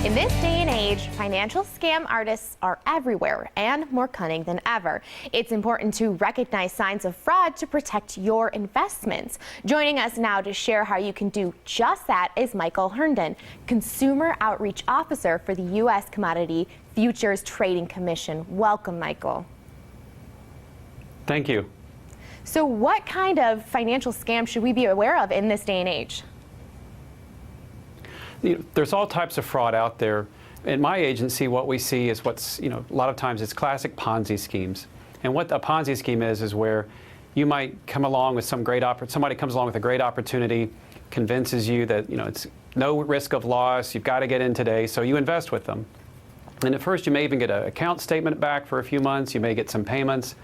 In this day and age, financial scam artists are everywhere and more cunning than ever. It's important to recognize signs of fraud to protect your investments. Joining us now to share how you can do just that is Michael Herndon, Consumer Outreach Officer for the U.S. Commodity Futures Trading Commission. Welcome, Michael. Thank you. So what kind of financial scam should we be aware of in this day and age? There's all types of fraud out there. In my agency, what we see is a lot of times it's classic Ponzi schemes. And what a Ponzi scheme is where you might come along with somebody comes along with a great opportunity, convinces you that, it's no risk of loss, you've got to get in today, so you invest with them. And at first you may even get an account statement back for a few months, you may get some payments,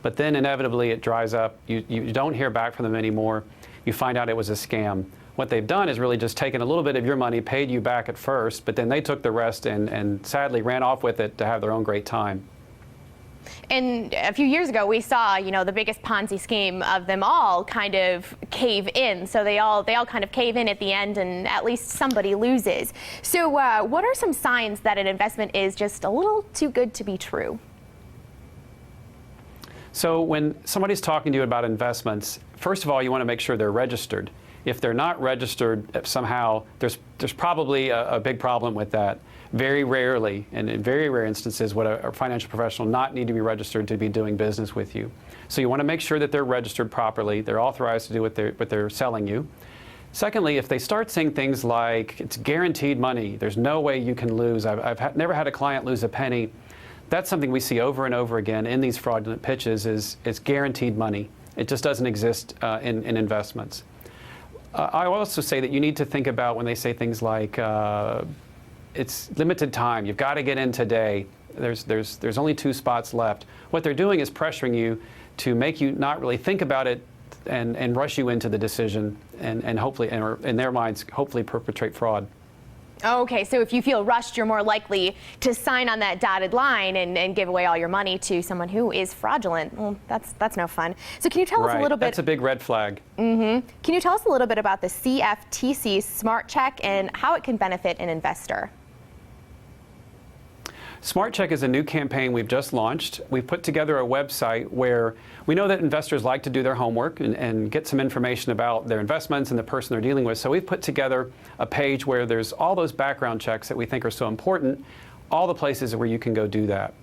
but then inevitably it dries up, you don't hear back from them anymore, you find out it was a scam. What they've done is really just taken a little bit of your money, paid you back at first, but then they took the rest and sadly ran off with it to have their own great time. And a few years ago, we saw, the biggest Ponzi scheme of them all kind of cave in. So they all kind of cave in at the end, and at least somebody loses. So what are some signs that an investment is just a little too good to be true? So when somebody's talking to you about investments, first of all, you want to make sure they're registered. If they're not registered somehow, there's probably a big problem with that. Very rarely, and in very rare instances, would a financial professional not need to be registered to be doing business with you. So you want to make sure that they're registered properly, they're authorized to do what they're selling you. Secondly, if they start saying things like, it's guaranteed money, there's no way you can lose, I've never had a client lose a penny, that's something we see over and over again in these fraudulent pitches is guaranteed money. It just doesn't exist in investments. I also say that you need to think about when they say things like, it's limited time, you've got to get in today, there's only 2 spots left. What they're doing is pressuring you to make you not really think about it and rush you into the decision and hopefully, or in their minds, hopefully perpetrate fraud. Okay, so if you feel rushed, you're more likely to sign on that dotted line and give away all your money to someone who is fraudulent. Well, that's no fun. So can you tell us a little bit? That's a big red flag. Mm-hmm. Can you tell us a little bit about the CFTC Smart Check and how it can benefit an investor? Smart Check is a new campaign we've just launched. We've put together a website where we know that investors like to do their homework and get some information about their investments and the person they're dealing with. So we've put together a page where there's all those background checks that we think are so important, all the places where you can go do that.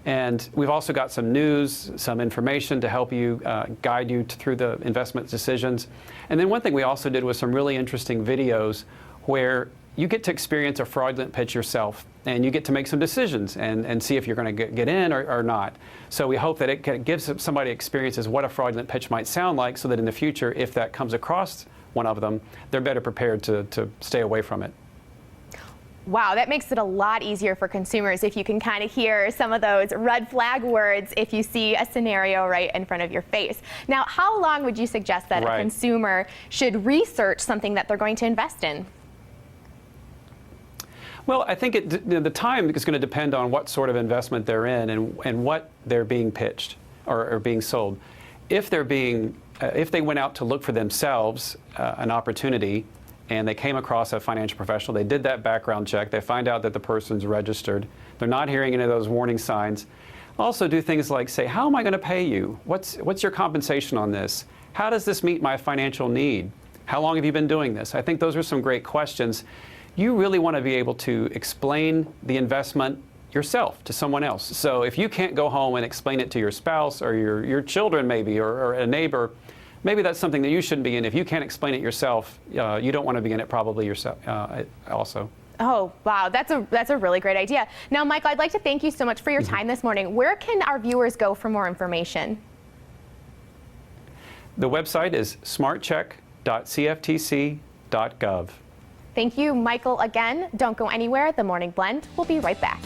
And we've also got some news, some information to help you, guide you through the investment decisions. And then one thing we also did was some really interesting videos where you get to experience a fraudulent pitch yourself, and you get to make some decisions and see if you're going to get in or not. So we hope that it gives somebody experiences what a fraudulent pitch might sound like, so that in the future, if that comes across one of them, they're better prepared to stay away from it. Wow, that makes it a lot easier for consumers if you can kind of hear some of those red flag words if you see a scenario right in front of your face. Now, how long would you suggest that a consumer should research something that they're going to invest in? Well, I think the time is going to depend on what sort of investment they're in and what they're being pitched or being sold. If they went out to look for themselves an opportunity and they came across a financial professional, they did that background check, they find out that the person's registered, they're not hearing any of those warning signs. Also do things like say, how am I going to pay you? What's your compensation on this? How does this meet my financial need? How long have you been doing this? I think those are some great questions. You really want to be able to explain the investment yourself to someone else. So if you can't go home and explain it to your spouse or your children maybe or a neighbor, maybe that's something that you shouldn't be in. If you can't explain it yourself, you don't want to be in it probably yourself also. Oh, wow, that's a really great idea. Now, Michael, I'd like to thank you so much for your time this morning. Where can our viewers go for more information? The website is smartcheck.cftc.gov. Thank you, Michael, again. Don't go anywhere. The Morning Blend will be right back.